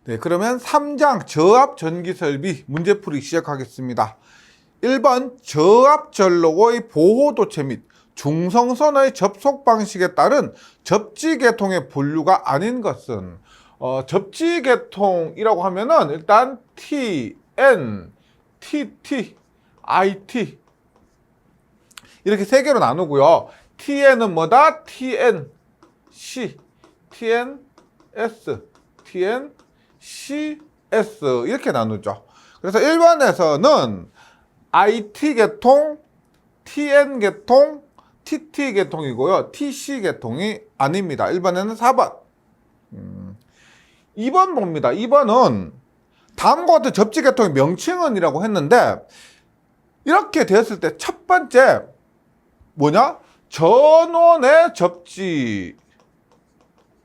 네, 그러면 3장 저압 전기 설비 문제풀이 시작하겠습니다. 1번 저압 전로의 보호 도체 및 중성선의 접속 방식에 따른 접지 계통의 분류가 아닌 것은 접지 계통이라고 하면은 일단 T, N, TT, IT 이렇게 세 개로 나누고요. TN은 뭐다? TN, C, TN, S, TN, CS 이렇게 나누죠. 그래서 1번에서는 IT 계통, TN 계통, TT 계통이고요. TC 계통이 아닙니다. 1번에는 4번. 2번 봅니다. 2번은 다음과 같은 접지 계통의 명칭은 이라고 했는데 이렇게 되었을 때 첫 번째 뭐냐? 전원의 접지,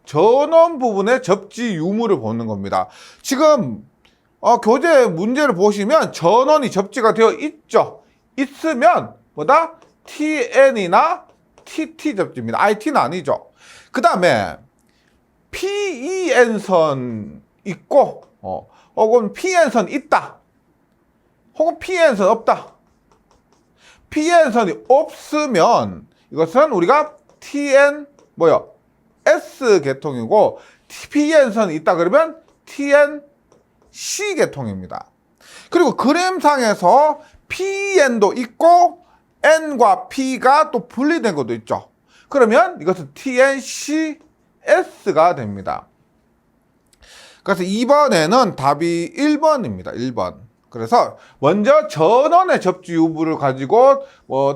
전원 부분의 접지 유무를 보는 겁니다. 지금 교재 문제를 보시면 전원이 접지가 되어 있죠. 있으면 뭐다? TN이나 TT 접지입니다. IT는 아니죠. 그 다음에 PEN선 있고 혹은 PN선 있다. 혹은 PN선 없다. PN선이 없으면 이것은 우리가 TN S 계통이고 PN선이 있다 그러면 TNC 계통입니다. 그리고 그램상에서 PN도 있고 N과 P가 또 분리된 것도 있죠. 그러면 이것은 TNCS가 됩니다. 그래서 2번에는 답이 1번입니다. 1번. 그래서 먼저 전원의 접지 유무를 가지고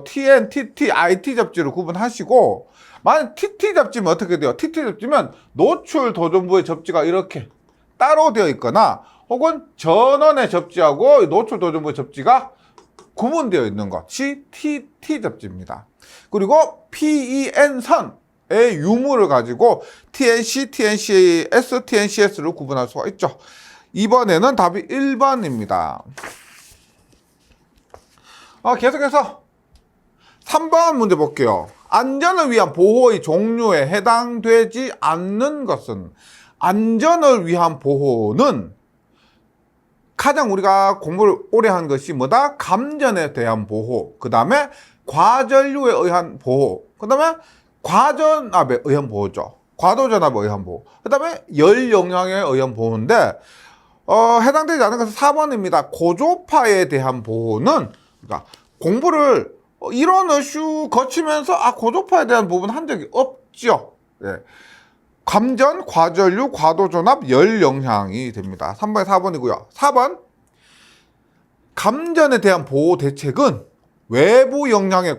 TN, TT, IT 접지를 구분하시고 만약 TT 접지면 어떻게 돼요? TT 접지면 노출 도전부의 접지가 이렇게 따로 되어 있거나 혹은 전원의 접지하고 노출 도전부의 접지가 구분되어 있는 것이 TT 접지입니다. 그리고 PEN선의 유무를 가지고 TNC, TNCS, TNCS를 구분할 수가 있죠. 이번에는 답이 1번입니다. 계속해서 3번 문제 볼게요. 안전을 위한 보호의 종류에 해당되지 않는 것은 안전을 위한 보호는 가장 우리가 공부를 오래 한 것이 뭐다? 감전에 대한 보호, 그 다음에 과전류에 의한 보호, 그 다음에 과전압에 의한 보호죠. 과도전압에 의한 보호, 그 다음에 열 영향에 의한 보호인데 해당되지 않은 것은 4번입니다. 고조파에 대한 보호는 그러니까 공부를 이론을 쭉 거치면서 고조파에 대한 부분 한 적이 없죠. 네. 감전, 과전류, 과도전압, 열 영향이 됩니다. 3번에 4번이고요. 4번 감전에 대한 보호 대책은 외부 영향의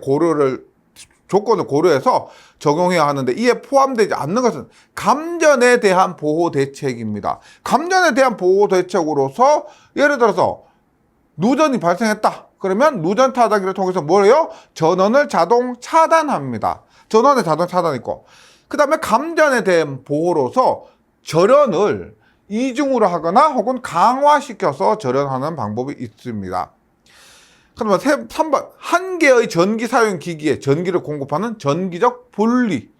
조건을 고려해서 적용해야 하는데 이에 포함되지 않는 것은 감전에 대한 보호 대책입니다. 감전에 대한 보호 대책으로서 예를 들어서 누전이 발생했다. 그러면 누전 타당기를 통해서 뭘 해요? 전원을 자동 차단합니다. 전원의 자동 차단 있고 그 다음에 감전에 대한 보호로서 절연을 이중으로 하거나 혹은 강화시켜서 절연하는 방법이 있습니다. 그러면 3번 한 개의 전기 사용 기기에 전기를 공급하는 전기적 분리.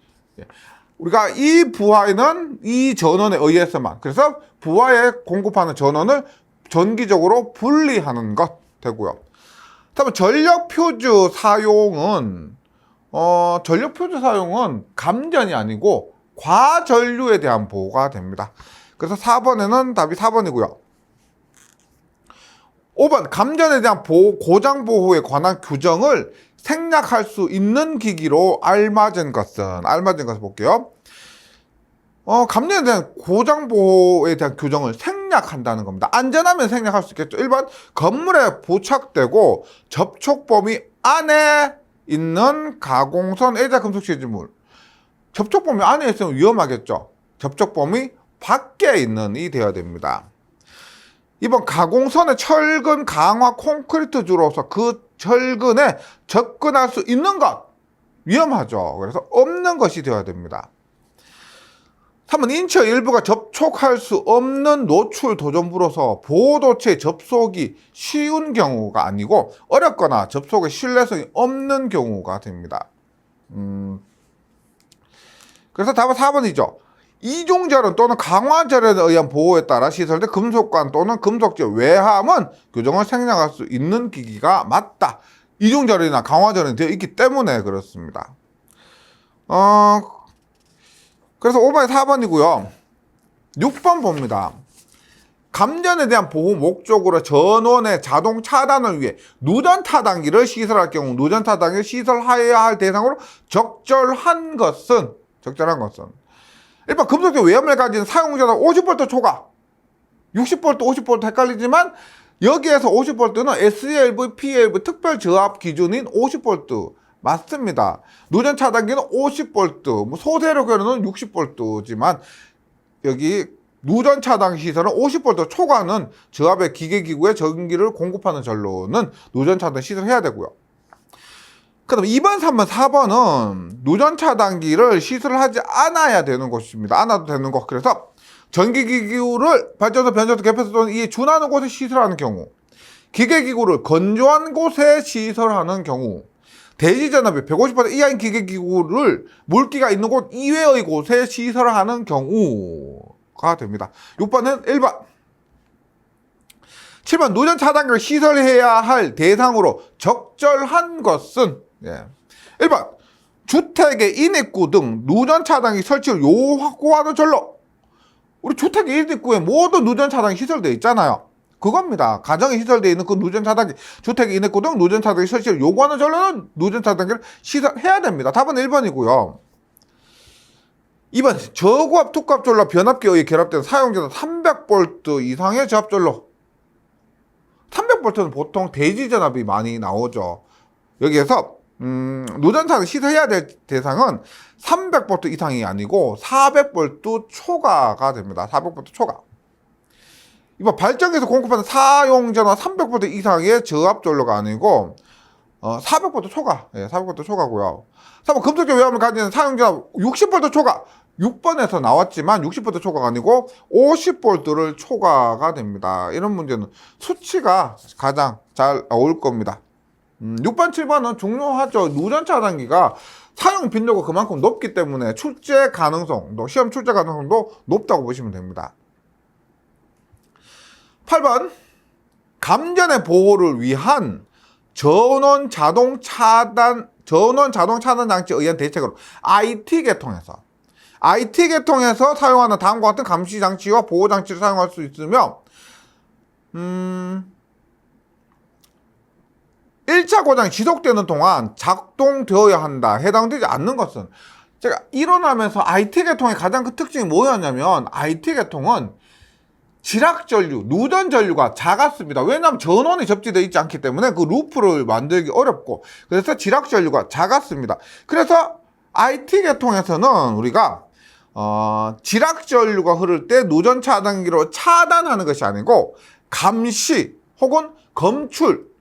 우리가 이 부하에는 이 전원에 의해서만 그래서 부하에 공급하는 전원을 전기적으로 분리하는 것 되고요. 다음에 전력 표주 사용은 감전이 아니고 과전류에 대한 보호가 됩니다. 그래서 4번에는 답이 4번이고요. 5번 감전에 대한 고장 보호에 관한 규정을 생략할 수 있는 기기로 알맞은 것은 볼게요. 감전에 대한 고장 보호에 대한 규정을 생략한다는 겁니다. 안전하면 생략할 수 있겠죠. 1번 건물에 부착되고 접촉 범위 안에 있는 가공선 애자 금속 시즈물. 접촉 범위 안에 있으면 위험하겠죠. 접촉 범위 밖에 있는 이 되어야 됩니다. 2번 가공선의 철근 강화 콘크리트 주로서 그 철근에 접근할 수 있는 것 위험하죠. 그래서 없는 것이 되어야 됩니다. 3번 인체 일부가 접촉할 수 없는 노출 도전부로서 보호도체의 접속이 쉬운 경우가 아니고 어렵거나 접속의 신뢰성이 없는 경우가 됩니다. 그래서 답은 4번이죠. 이중절연 또는 강화절연에 의한 보호에 따라 시설된 금속관 또는 금속재 외함은 교정을 생략할 수 있는 기기가 맞다. 이중절연이나 강화절연이 되어 있기 때문에 그렇습니다. 그래서 5번이 4번이고요. 6번 봅니다. 감전에 대한 보호 목적으로 전원의 자동 차단을 위해 누전 차단기를 시설할 경우 누전 차단기를 시설하여야 할 대상으로 적절한 것은 1번 금속재 외염을 가진 사용자는 50V 초과 60V 50V 헷갈리지만 여기에서 50V는 SELV, PLV 특별 저압 기준인 50V 맞습니다. 누전 차단기는 50V, 뭐 소세로 교류는 60V지만 여기 누전 차단 시설은 50V 초과는 저압의 기계기구에 전기를 공급하는 전로는 누전 차단 시설해야 되고요. 그 다음 2번, 3번, 4번은 누전 차단기를 시설하지 않아야 되는 것입니다. 안 해도 되는 것. 그래서 전기기구를 발전소, 변전소, 개폐소 또는 이에 준하는 곳에 시설하는 경우, 기계기구를 건조한 곳에 시설하는 경우, 대지전압이 150V 이하인 기계기구를 물기가 있는 곳 이외의 곳에 시설하는 경우가 됩니다. 6번은 1번. 7번 누전 차단기를 시설해야 할 대상으로 적절한 것은 1번 주택의 인입구 등 누전 차단기 설치를 요구하는 전로. 우리 주택의 인입구에 모든 누전 차단기 시설되어 있잖아요. 그겁니다. 가정에 시설되어 있는 그 누전 차단기, 주택의 인입구 등 누전 차단기 설치를 요구하는 전로는 누전 차단기를 시설해야 됩니다. 답은 1번이고요. 2번 저고압 투고압 전로와 변압기에 의해 결합된 사용자는 300V 이상의 저압 전로. 300V는 보통 대지전압이 많이 나오죠. 여기에서 누전 차단기 시설해야 될 대상은 300V 이상이 아니고 400V 초과가 됩니다. 400V 초과. 이번 발전기에서 공급하는 사용전원 300V 이상의 저압 전로가 아니고 400V 초과. 400V 초과고요. 3번 금속재 외압을 가진 사용전원 60V 초과. 6번에서 나왔지만 60V 초과가 아니고 50V를 초과가 됩니다. 이런 문제는 수치가 가장 잘 나올 겁니다. 6번, 7번은 중요하죠. 누전 차단기가 사용 빈도가 그만큼 높기 때문에 출제 가능성, 시험 출제 가능성도 높다고 보시면 됩니다. 8번 감전의 보호를 위한 전원 자동 차단 장치에 의한 대책으로 IT 계통에서 사용하는 다음과 같은 감시 장치와 보호 장치를 사용할 수 있으며 1차 고장이 지속되는 동안 작동되어야 한다. 해당되지 않는 것은 제가 일어나면서 IT 계통의 가장 큰 특징이 뭐였냐면 IT 계통은 지락 전류, 누전 전류가 작았습니다. 왜냐하면 전원이 접지되어 있지 않기 때문에 그 루프를 만들기 어렵고 그래서 지락 전류가 작았습니다. 그래서 IT 계통에서는 우리가 지락 전류가 흐를 때 누전 차단기로 차단하는 것이 아니고 감시 혹은 검출,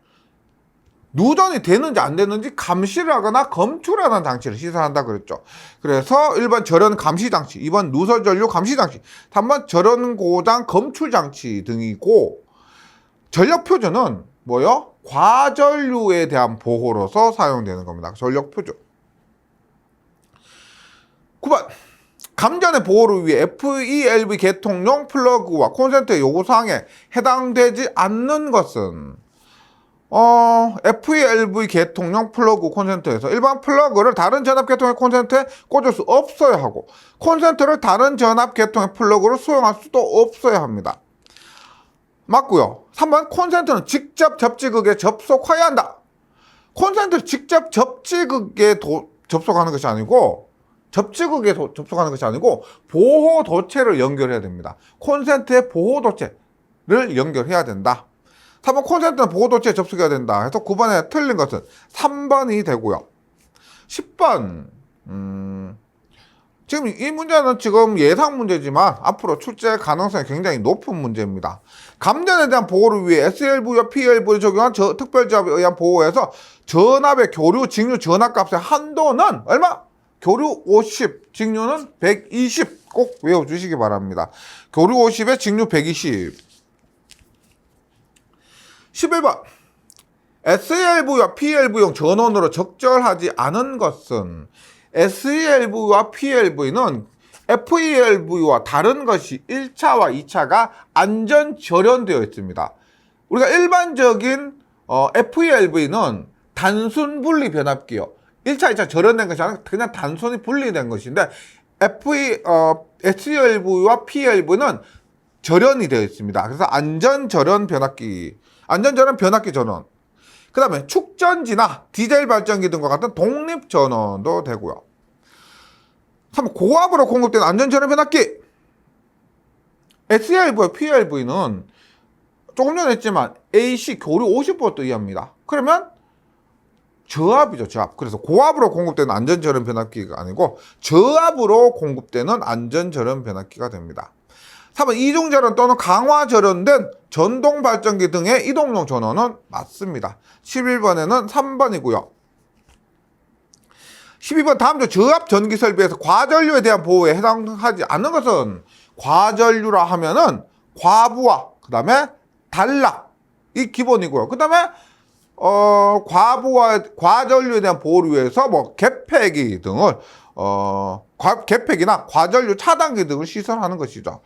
누전이 되는지 안 되는지 감시를 하거나 검출하는 장치를 시설한다 그랬죠. 그래서 1번 절연 감시 장치, 2번 누설 전류 감시 장치, 3번 절연 고장 검출 장치 등이고, 전력 표준은 뭐요? 과전류에 대한 보호로서 사용되는 겁니다. 전력 표준. 9번 감전의 보호를 위해 FELV 개통용 플러그와 콘센트의 요구사항에 해당되지 않는 것은 FELV 개통용 플러그 콘센트에서 일반 플러그를 다른 전압 계통의 콘센트에 꽂을 수 없어야 하고 콘센트를 다른 전압 계통의 플러그로 수용할 수도 없어야 합니다. 맞고요. 3번 콘센트는 직접 접지극에 접속해야 한다. 콘센트를 직접 접지극에 접속하는 것이 아니고 접속하는 것이 아니고 보호 도체를 연결해야 됩니다. 콘센트의 보호 도체를 연결해야 된다. 3번 콘센트는 보호 도체에 접속해야 된다 해서 9번에 틀린 것은 3번이 되고요. 10번 지금 이 문제는 지금 예상 문제지만 앞으로 출제 가능성이 굉장히 높은 문제입니다. 감전에 대한 보호를 위해 SLV와 PLV를 적용한 특별조합에 의한 보호에서 전압의 교류, 직류 전압값의 한도는 얼마? 교류 50, 직류는 120 꼭 외워주시기 바랍니다. 교류 50에 직류 120. 11번 SELV와 PLV용 전원으로 적절하지 않은 것은 SELV와 PLV는 FELV와 다른 것이 1차와 2차가 안전 절연되어 있습니다. 우리가 일반적인 FELV는 단순 분리 변압기요. 1차, 2차 절연된 것이 아니라 그냥 단순히 분리된 것인데 SELV와 PELV는 절연이 되어 있습니다. 그래서 안전절연 변압기, 안전절연 변압기 전원. 그 다음에 축전지나 디젤 발전기 등과 같은 독립 전원도 되고요. 3. 고압으로 공급되는 안전절연 변압기. SELV와 PELV는 조금 전에 했지만 AC 교류 50V 이하입니다. 그러면 저압이죠, 저압. 그래서 고압으로 공급되는 안전절연 변압기가 아니고 저압으로 공급되는 안전절연 변압기가 됩니다. 3번 이중절연 또는 강화절연된 전동발전기 등의 이동용 전원은 맞습니다. 11번에는 3번이고요. 12번 다음 중 저압 전기 설비에서 과전류에 대한 보호에 해당하지 않는 것은 과전류라 하면은 과부하, 그 다음에 단락이 기본이고요. 그 다음에 과전류에 대한 보호를 위해서 뭐 개폐기 등을 개폐기나 과전류 차단기 등을 시설하는 것이죠.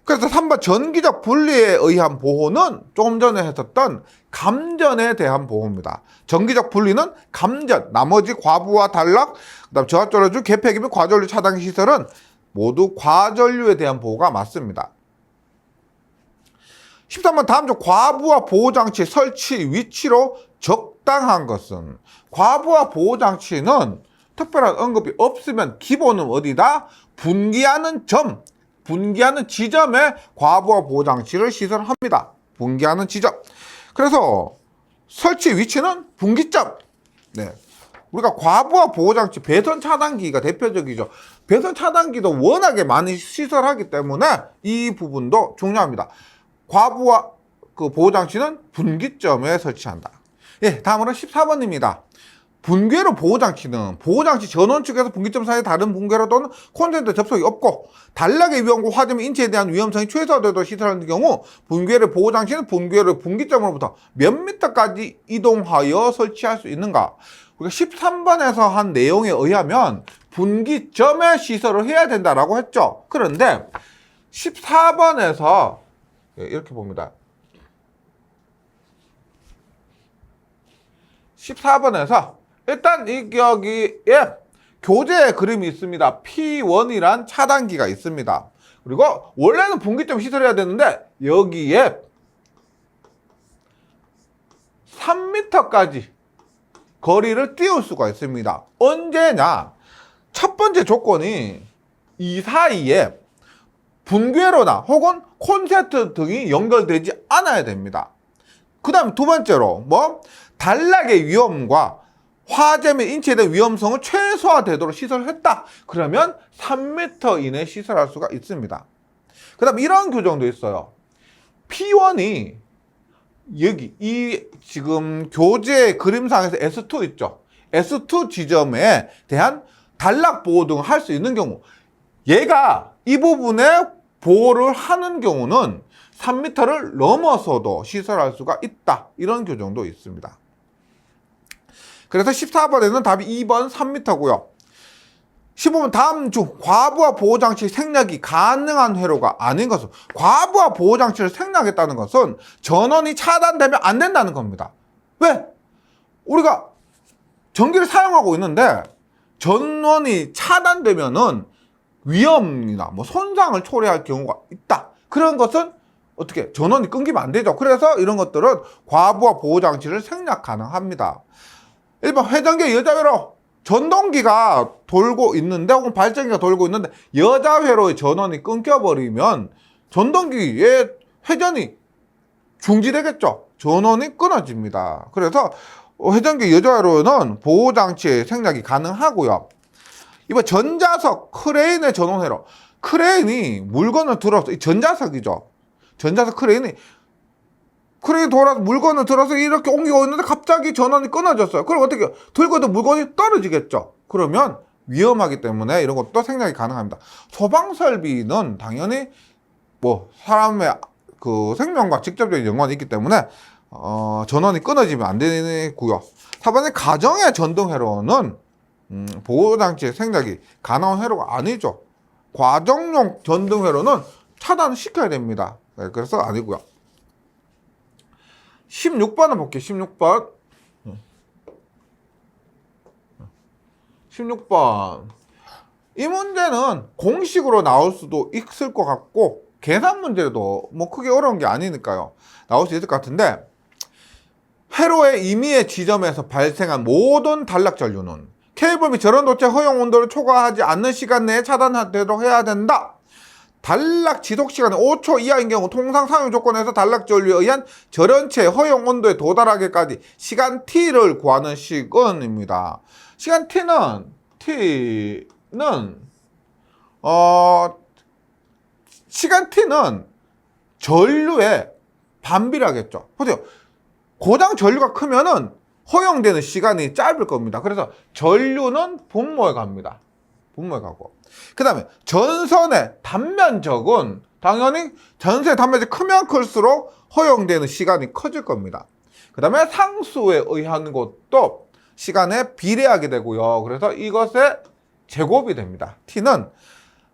그래서 3번 전기적 분리에 의한 보호는 조금 전에 했었던 감전에 대한 보호입니다. 전기적 분리는 감전, 나머지 과부하 단락, 그다음 저압전류 개폐기 및 과전류 차단기 시설은 모두 과전류에 대한 보호가 맞습니다. 13번 다음 중 과부하 보호장치 설치 위치로 적당한 것은, 과부하 보호장치는 특별한 언급이 없으면 기본은 어디다? 분기하는 점, 분기하는 지점에 과부하 보호장치를 시설합니다. 분기하는 지점. 그래서 설치 위치는 분기점. 네. 우리가 과부하 보호장치 배선 차단기가 대표적이죠. 배선 차단기도 워낙에 많이 시설하기 때문에 이 부분도 중요합니다. 과부하 보호장치는 분기점에 설치한다. 예, 다음으로 14번입니다. 분괴로 보호장치는 보호장치 전원 측에서 분기점 사이에 다른 분괴로 또는 콘센트 접촉이 없고 단락의 위험과 화재 및 인체에 대한 위험성이 최소화되도록 시설하는 경우 분괴로 보호장치는 분괴로 분기점으로부터 몇 미터까지 이동하여 설치할 수 있는가? 우리가 13번에서 한 내용에 의하면 분기점에 시설을 해야 된다라고 했죠. 그런데 14번에서 이렇게 봅니다. 14번에서 일단 여기에 교재 그림이 있습니다. P1이란 차단기가 있습니다. 그리고 원래는 분기점 시설해야 되는데 여기에 3m까지 거리를 띄울 수가 있습니다. 언제냐? 첫 번째 조건이 이 사이에 분괴로나 혹은 콘센트 등이 연결되지 않아야 됩니다. 그 다음에 두 번째로 단락의 위험과 화재 및 인체에 대한 위험성을 최소화되도록 시설했다. 그러면 3m 이내에 시설할 수가 있습니다. 그 다음 이런 규정도 있어요. P1이 여기 이 지금 교재 그림상에서 S2 있죠. S2 지점에 대한 단락 보호 등을 할 수 있는 경우, 얘가 이 부분에 보호를 하는 경우는 3m를 넘어서도 시설할 수가 있다. 이런 규정도 있습니다. 그래서 14번에는 답이 2번 3m고요. 15번 다음 중 과부하 보호장치 생략이 가능한 회로가 아닌 것은, 과부하 보호장치를 생략했다는 것은 전원이 차단되면 안 된다는 겁니다. 왜? 우리가 전기를 사용하고 있는데 전원이 차단되면은 위험이나 손상을 초래할 경우가 있다. 그런 것은 어떻게 전원이 끊기면 안 되죠. 그래서 이런 것들은 과부하 보호장치를 생략 가능합니다. 1번 회전기 여자회로, 전동기가 돌고 있는데 혹은 발전기가 돌고 있는데 여자회로의 전원이 끊겨버리면 전동기의 회전이 중지되겠죠. 전원이 끊어집니다. 그래서 회전기 여자회로는 보호장치의 생략이 가능하고요. 이번 전자석 크레인의 전원회로, 크레인이 물건을 들어서, 전자석이죠. 전자석 크레인이 돌아서 물건을 들어서 이렇게 옮기고 있는데 갑자기 전원이 끊어졌어요. 그럼 어떻게 해요? 들고 있던 물건이 떨어지겠죠. 그러면 위험하기 때문에 이런 것도 생략이 가능합니다. 소방설비는 당연히 사람의 생명과 직접적인 연관이 있기 때문에 전원이 끊어지면 안 되고요. 4번에 가정의 전등회로는 보호장치의 생략이 가능한 회로가 아니죠. 과정용 전등회로는 차단시켜야 됩니다. 네, 그래서 아니고요. 16번을 볼게요. 16번. 16번. 이 문제는 공식으로 나올 수도 있을 것 같고 계산 문제도 뭐 크게 어려운 게 아니니까요. 나올 수 있을 것 같은데, 회로의 임의의 지점에서 발생한 모든 단락 전류는 케이블 및 전원 도체 허용 온도를 초과하지 않는 시간 내에 차단되도록 해야 된다. 단락 지속 시간이 5초 이하인 경우 통상 사용 조건에서 단락 전류에 의한 절연체 허용 온도에 도달하기까지 시간 t를 구하는 식은입니다. 시간 t는 시간 t는 전류의 반비례하겠죠. 보세요. 고장 전류가 크면은 허용되는 시간이 짧을 겁니다. 그래서 전류는 분모에 갑니다. 분모에 가고. 그 다음에 전선의 단면적은 당연히 전선의 단면적이 크면 클수록 허용되는 시간이 커질 겁니다. 그 다음에 상수에 의한 것도 시간에 비례하게 되고요. 그래서 이것의 제곱이 됩니다. t는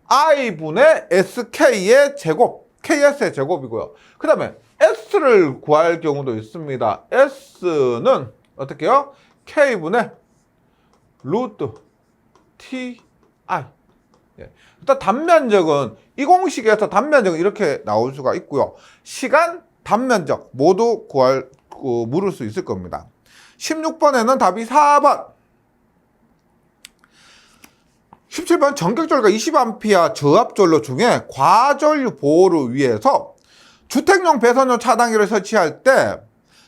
i분의 sk의 제곱, ks의 제곱이고요. 그 다음에 s를 구할 경우도 있습니다. s는 어떻게 해요? k분의 루트 ti. 일단 단면적은 이 공식에서 단면적은 이렇게 나올 수가 있고요. 시간, 단면적 모두 물을 수 있을 겁니다. 16번에는 답이 4번. 17번 전격전류가 20A 저압전로 중에 과전류 보호를 위해서 주택용 배선용 차단기를 설치할 때,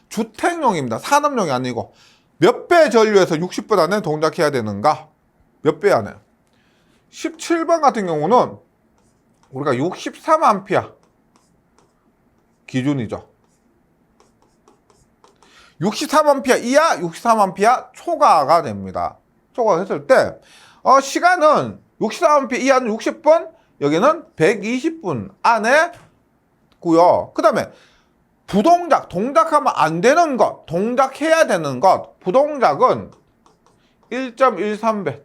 주택용입니다. 산업용이 아니고 몇 배 전류에서 60분 안에 동작해야 되는가? 몇 배 안에? 17번 같은 경우는 우리가 63A 기준이죠. 63A 이하, 63A 초과가 됩니다. 초과했을 때 시간은 63A 이하는 60분, 여기는 120분 안에 고요. 그 다음에 부동작, 동작하면 안 되는 것, 동작해야 되는 것, 부동작은 1.13배,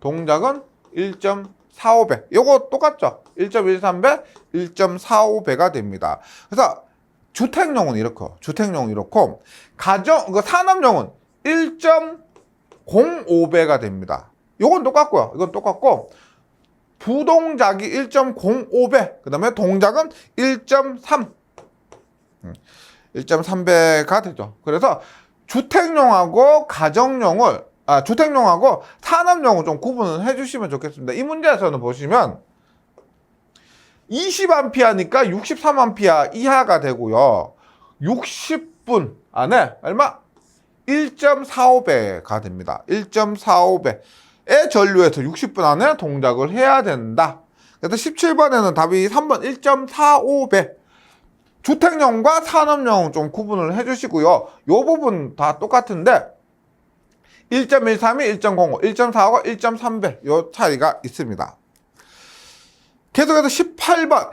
동작은 1.45배. 요거 똑같죠? 1.13배, 1.45배가 됩니다. 그래서 주택용은 이렇고, 산업용은 1.05배가 됩니다. 요건 똑같고요. 이건 똑같고, 부동작이 1.05배, 그 다음에 동작은 1.3배가 되죠. 그래서 주택용하고 주택용하고 산업용을 좀 구분을 해주시면 좋겠습니다. 이 문제에서는 보시면 20A니까 63A 이하가 되고요. 60분 안에 얼마? 1.45배가 됩니다. 1.45배의 전류에서 60분 안에 동작을 해야 된다. 그래서 17번에는 답이 3번 1.45배. 주택용과 산업용 좀 구분을 해주시고요. 요 부분 다 똑같은데 1.13이 1.05, 1.45가 1.3배 요 차이가 있습니다. 계속해서 18번.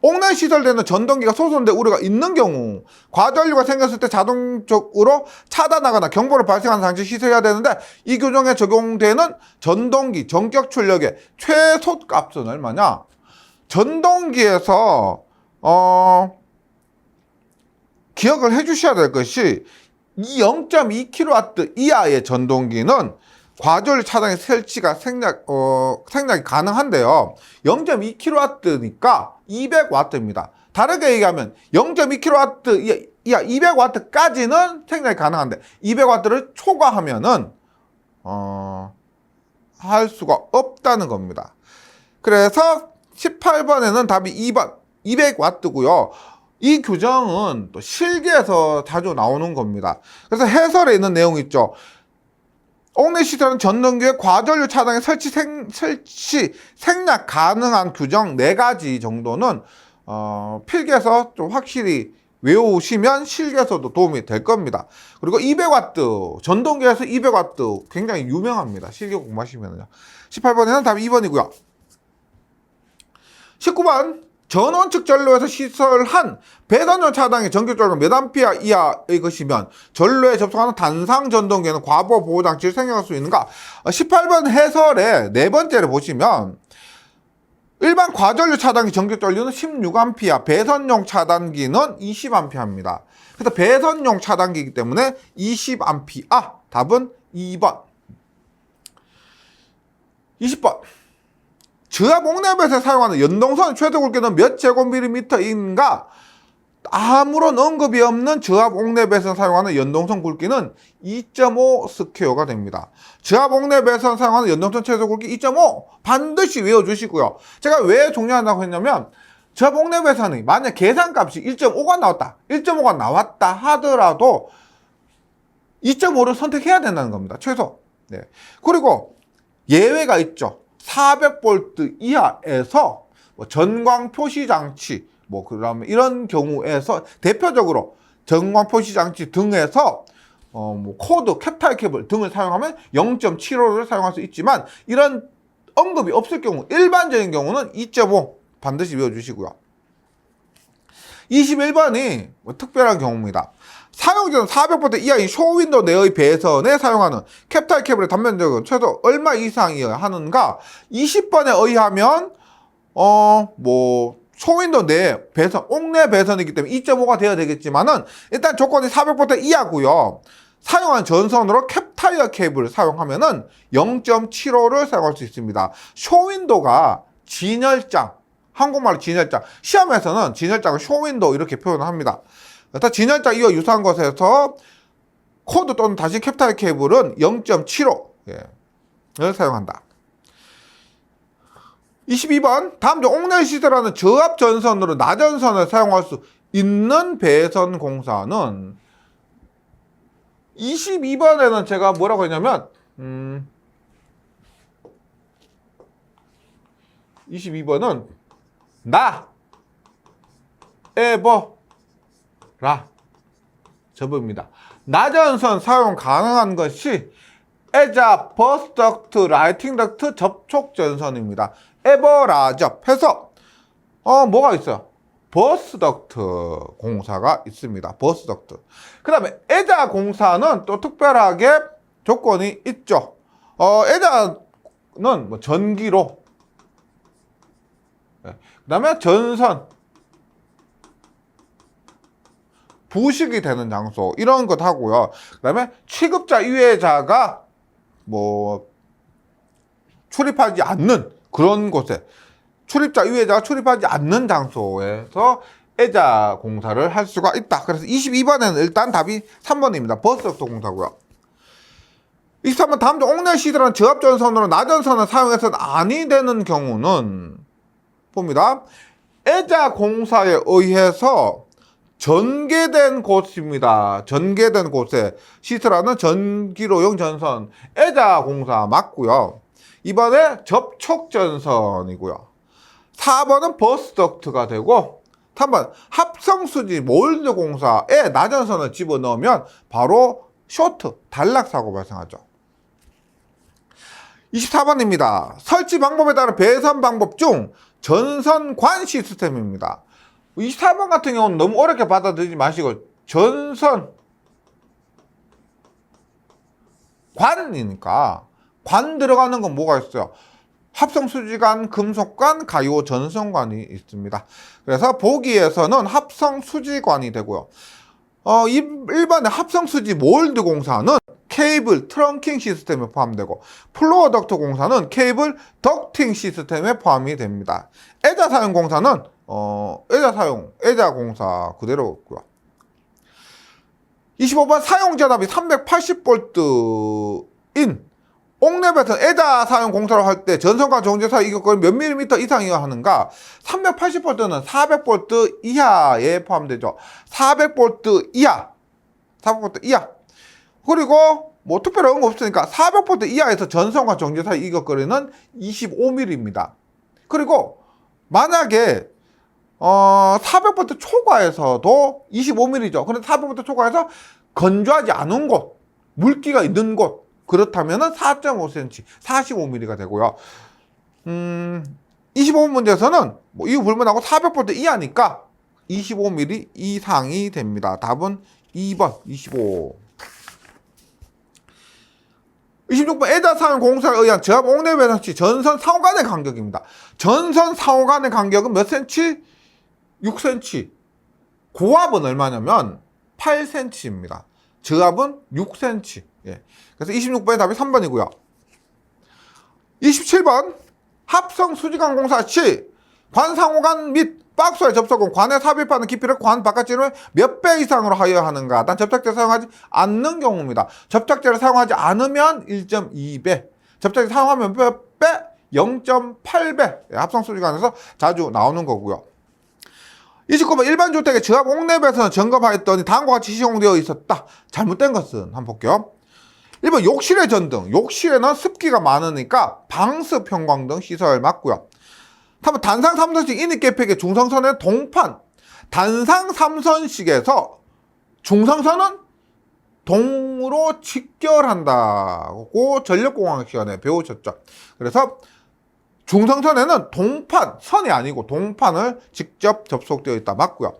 옥내 시설되는 전동기가 소손될 우려가 있는 경우 과전류가 생겼을 때 자동적으로 차단하거나 경보를 발생하는 장치 시설해야 되는데, 이 규정에 적용되는 전동기 전격 출력의 최소값은 얼마냐? 전동기에서 기억을 해주셔야 될 것이, 이 0.2kW 이하의 전동기는 과전류 차단기 설치가 생략이 가능한데요. 0.2kW니까 200W입니다. 다르게 얘기하면 0.2kW 이하 200W까지는 생략이 가능한데 200W를 초과하면은 할 수가 없다는 겁니다. 그래서 18번에는 답이 2번 200W고요. 이 규정은 또 실기에서 자주 나오는 겁니다. 그래서 해설에 있는 내용 있죠. 옥내 시설은 전동기의 과전류 차단기 설치 생략 가능한 규정 4가지 정도는 필기에서 좀 확실히 외우시면 실기에서도 도움이 될 겁니다. 그리고 200W, 전동기에서 200W 굉장히 유명합니다. 실기 공부하시면요. 18번에는 답이 2번이고요. 19번 전원측 전로에서 시설한 배선용 차단기 전기전로 몇 암페어 이하의 것이면 전로에 접속하는 단상 전동기는 과부하 보호장치를 생략할 수 있는가? 18번 해설의 네 번째를 보시면 일반 과전류 차단기 전기전류는 16A, 배선용 차단기는 20A입니다. 그래서 배선용 차단기이기 때문에 20A. 답은 2번. 20번. 저압 옥내배선에 사용하는 연동선 최대 굵기는 몇 제곱밀리미터인가? 아무런 언급이 없는 저압 옥내배선 사용하는 연동선 굵기는 2.5 스퀘어가 됩니다. 저압 옥내배선 사용하는 연동선 최대 굵기 2.5 반드시 외워주시고요. 제가 왜 종료한다고 했냐면 저압 옥내배선이 만약 계산값이 1.5가 나왔다, 1.5가 나왔다 하더라도 2.5를 선택해야 된다는 겁니다. 최소. 네. 그리고 예외가 있죠. 400V 이하에서 전광 표시 장치, 그다음에 이런 경우에서 대표적으로 전광 표시 장치 등에서 코드, 캡타일 케이블 등을 사용하면 0.75를 사용할 수 있지만 이런 언급이 없을 경우, 일반적인 경우는 2.5 반드시 외워주시고요. 21번이 특별한 경우입니다. 사용전 400V 이하인 쇼윈도 내의 배선에 사용하는 캡타일 케이블의 단면적은 최소 얼마 이상이어야 하는가? 20번에 의하면 쇼윈도 내 배선, 옥내 배선이기 때문에 2.5가 되어야 되겠지만은 일단 조건이 400V 이하고요. 사용한 전선으로 캡타일 케이블을 사용하면은 0.75를 사용할 수 있습니다. 쇼윈도가 진열장, 한국말로 진열장. 시험에서는 진열장을 쇼윈도 이렇게 표현을 합니다. 진열장 이와 유사한 것에서 코드 또는 다시 캡타일 케이블은 0.75를 사용한다. 22번. 다음 중 옥내에 시설하는 저압 전선으로 나전선을 사용할 수 있는 배선 공사는 22번에는 제가 뭐라고 했냐면 22번은 접입니다. 나전선 사용 가능한 것이 에자, 버스 덕트, 라이팅 덕트, 접촉 전선입니다. 에버라접 해서 뭐가 있어요? 버스 덕트 공사가 있습니다. 버스 덕트. 그 다음에 에자 공사는 또 특별하게 조건이 있죠. 에자는 전기로, 그 다음에 전선, 부식이 되는 장소, 이런 것 하고요. 그 다음에 취급자 유해자가 출입하지 않는 그런 곳에, 출입자 유해자가 출입하지 않는 장소에서 에자 공사를 할 수가 있다. 그래서 22번에는 일단 답이 3번입니다. 버스덕트 공사고요. 23번. 다음 중 옥내 시설한 저압전선으로 나전선을 사용해서는 아니 되는 경우는 봅니다. 에자 공사에 의해서 전개된 곳입니다. 전개된 곳에 시설하는 전기로용 전선, 에자 공사 맞고요. 이번에 접촉 전선이고요. 4번은 버스 덕트가 되고, 3번 합성수지 몰드 공사에 나전선을 집어넣으면 바로 쇼트, 단락 사고 발생하죠. 24번입니다. 설치 방법에 따른 배선 방법 중 전선관 시스템입니다. 24번 같은 경우는 너무 어렵게 받아들이지 마시고 전선 관이니까 관 들어가는 건 뭐가 있어요? 합성수지관, 금속관, 가요 전선관이 있습니다. 그래서 보기에서는 합성수지관이 되고요. 1번의 합성수지 몰드 공사는 케이블 트렁킹 시스템에 포함되고, 플로어 덕트 공사는 케이블 덕팅 시스템에 포함이 됩니다. 에자 사용 공사는 에자 공사 그대로고요. 25번 사용 전압이 380V인 옥내 배선 에자 사용 공사를 할 때 전선과 정제 사이 이격거리 몇 밀리미터 이상이어야 하는가? 380V는 400V 이하에 포함되죠. 400V 이하. 400V 이하. 그리고 특별한 언급 없으니까 400V 이하에서 전선과 정제 사이 이격거리는 25mm입니다. 그리고 만약에 400V 초과에서도 25mm죠. 그런데 400V 초과에서 건조하지 않은 곳, 물기가 있는 곳, 그렇다면은 4.5cm, 45mm가 되고요. 25번 문제에서는 뭐 이후 불문하고 400V 이하니까 25mm 이상이 됩니다. 답은 2번 25. 26번 에다산 공사에 의한 저압 옥내 배선 시 전선 상호 간의 간격입니다. 전선 상호 간의 간격은 몇 cm? 6cm. 고압은 얼마냐면 8cm입니다. 저압은 6cm. 예. 그래서 26번의 답이 3번이고요. 27번 합성 수지관 공사 시 관 상호간 및 박스의 접촉은 관에 삽입하는 깊이를 관 바깥지름의 몇 배 이상으로 하여야 하는가? 단 접착제를 사용하지 않는 경우입니다. 접착제를 사용하지 않으면 1.2배, 접착제 사용하면 몇 배? 0.8배. 합성 수지관에서 자주 나오는 거고요. 29번 일반 주택의 저압 옥내배선을 점검하였더니 다음과 같이 시공되어 있었다. 잘못된 것은 한번 볼게요. 1번 욕실의 전등. 욕실에는 습기가 많으니까 방습 형광등 시설 맞고요. 3번 단상 3선식 인입 계획의 중성선의 동판. 단상 3선식에서 중성선은 동으로 직결한다고 전력공학 시간에 배우셨죠. 그래서 중성선에는 동판, 선이 아니고 동판을 직접 접속되어 있다 맞고요.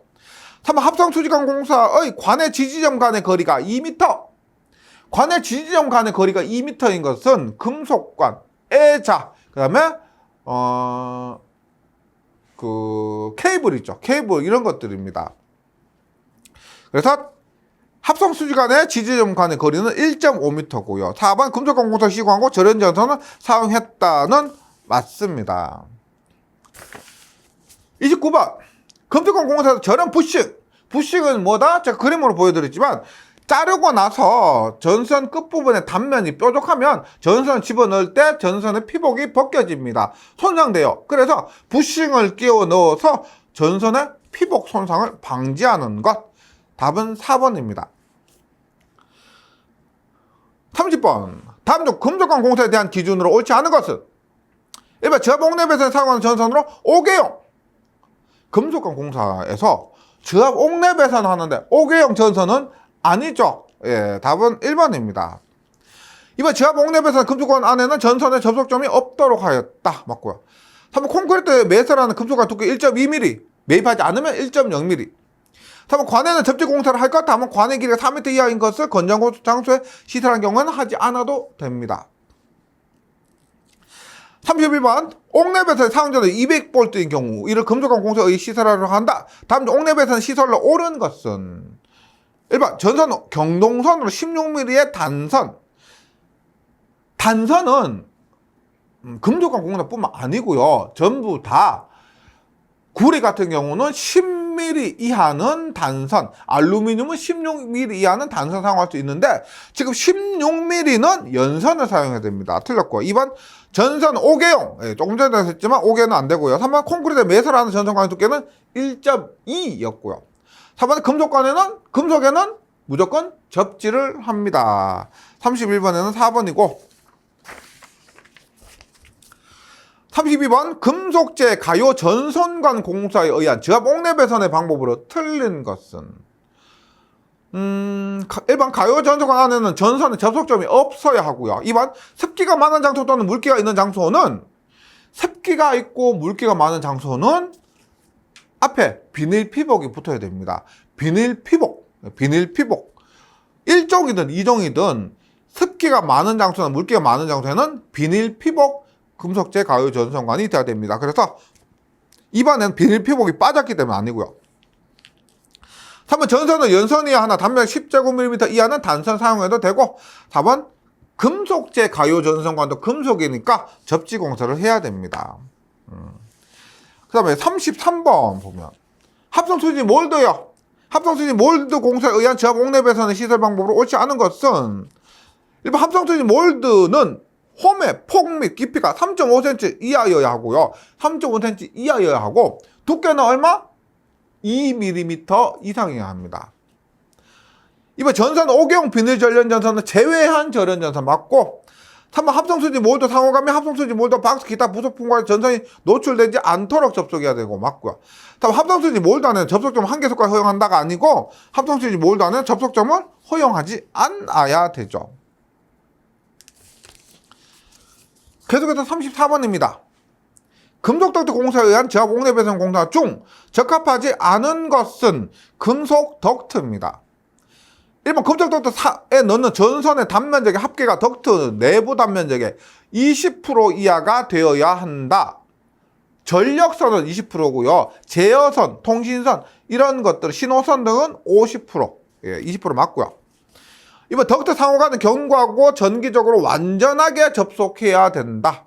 3번 합성수지관 공사의 관의 지지점 간의 거리가 2m. 관의 지지점 간의 거리가 2m인 것은 금속관, 애자, 그 다음에 케이블 있죠. 케이블 이런 것들입니다. 그래서 합성수지관의 지지점 간의 거리는 1.5m고요. 4번 금속관 공사 시공하고 절연전선을 사용했다는 맞습니다. 29번 금속관 공사에서 절연 부싱. 부싱은 뭐다? 제가 그림으로 보여드렸지만 자르고 나서 전선 끝부분의 단면이 뾰족하면 전선을 집어넣을 때 전선의 피복이 벗겨집니다. 손상돼요. 그래서 부싱을 끼워 넣어서 전선의 피복 손상을 방지하는 것. 답은 4번입니다. 30번 다음 중 금속관 공사에 대한 기준으로 옳지 않은 것은 1번 저압 옥내배선에 사용하는 전선으로 5개용. 금속관 공사에서 저압 옥내배선 하는데 5개용 전선은 아니죠. 예, 답은 1번입니다. 2번 저압 옥내배선 금속관 안에는 전선의 접속점이 없도록 하였다. 맞고요. 3번 콘크리트에 매설하는 금속관 두께 1.2mm, 매입하지 않으면 1.0mm. 3번 관에는 접지 공사를 할 것. 다음은 관의 길이가 4m 이하인 것을 건전고 장소에 시설한 경우는 하지 않아도 됩니다. 31번 옥내배선 사용전압 200V인 경우 이를 금속관 공사에 시설하려고 한다. 다음 중 옥내배선 시설로 옳은 것은 1번 전선 경동선으로 16mm의 단선. 단선은 금속관 공사뿐만 아니고요. 전부 다 구리 같은 경우는 10mm 이하는 단선, 알루미늄은 16mm 이하는 단선 사용할 수 있는데 지금 16mm는 연선을 사용해야 됩니다. 틀렸고 2번 전선 5개용. 예, 조금 전에 했지만 5개는 안 되고요. 3번 콘크리트에 매설하는 전선관의 두께는 1.2였고요. 4번 금속에는 무조건 접지를 합니다. 31번에는 4번이고 32번 금속재 가요 전선관 공사에 의한 저압 옥내배선의 방법으로 틀린 것은 1번 가요 전선관 안에는 전선의 접속점이 없어야 하고요. 2번 습기가 많은 장소 또는 물기가 있는 장소는 습기가 있고 물기가 많은 장소는 앞에 비닐 피복이 붙어야 됩니다. 비닐 피복 1종이든 2종이든 습기가 많은 장소나 물기가 많은 장소에는 비닐 피복 금속재 가요 전선관이 있어야 됩니다. 그래서 2번에는 비닐 피복이 빠졌기 때문에 아니고요. 3번 전선은 연선이야 하나 단면 10제곱밀리미터 이하는 단선 사용해도 되고 4번 금속재 가요 전선관도 금속이니까 접지 공사를 해야 됩니다. 그 다음에 33번 보면 합성수지 몰드요. 합성수지 몰드 공사에 의한 저압 옥내배선의 시설 방법으로 옳지 않은 것은 1번 합성수지 몰드는 홈의 폭 및 깊이가 3.5cm 이하여야 하고요. 3.5cm 이하여야 하고 두께는 얼마? 2mm 이상이어야 합니다. 이번 전선 5개용 비닐 절연 전선은 제외한 절연 전선 맞고 3번 합성수지 몰드 상호감이 합성수지 몰드 박스 기타 부속품과 전선이 노출되지 않도록 접속해야 되고 맞고요. 다음 합성수지 몰드 안에는 접속점 한 개속까지 허용한다가 아니고 합성수지 몰드 안에는 접속점을 허용하지 않아야 되죠. 계속해서 34번입니다. 금속 덕트 공사에 의한 저압 옥내 배선 공사 중 적합하지 않은 것은 금속 덕트입니다. 1번 금속 덕트에 넣는 전선의 단면적의 합계가 덕트 내부 단면적의 20% 이하가 되어야 한다. 전력선은 20%고요. 제어선, 통신선 이런 것들, 신호선 등은 50%, 20% 맞고요. 이번 덕트 상호간은 견고하고 전기적으로 완전하게 접속해야 된다.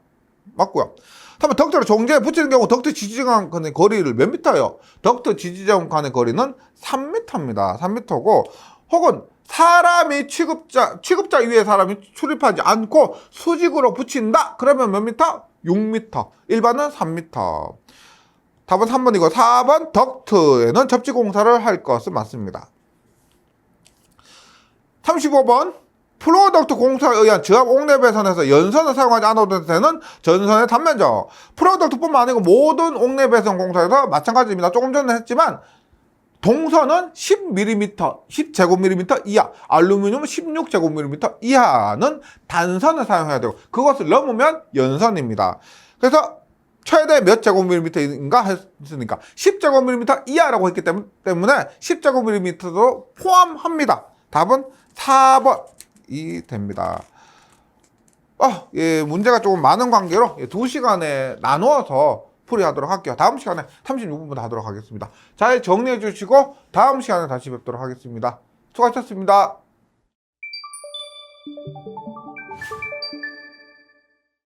맞고요. 다음에 덕트를 종지에 붙이는 경우 덕트 지지점 간의 거리를 몇 미터예요? 덕트 지지점 간의 거리는 3m입니다. 3m고 혹은 사람이 취급자 위에 사람이 출입하지 않고 수직으로 붙인다. 그러면 몇 미터? 6m. 일반은 3m. 답은 3번이고 4번 덕트에는 접지 공사를 할 것은 맞습니다. 35번 프로덕트 공사에 의한 저압 옥내 배선에서 연선을 사용하지 않아도 되는 전선의 단면적. 프로덕트뿐만 아니고 모든 옥내 배선 공사에서 마찬가지입니다. 조금 전에 했지만 동선은 10mm, 10제곱밀리미터 이하, 알루미늄은 16제곱밀리미터 이하는 단선을 사용해야 되고 그것을 넘으면 연선입니다. 그래서 최대 몇 제곱밀리미터인가 했으니까 10제곱밀리미터 이하라고 했기 때문에 10제곱밀리미터도 포함합니다. 답은 4번이 됩니다. 문제가 조금 많은 관계로 2시간에 나누어서 풀이하도록 할게요. 다음 시간에 36분부터 하도록 하겠습니다. 잘 정리해 주시고 다음 시간에 다시 뵙도록 하겠습니다. 수고하셨습니다.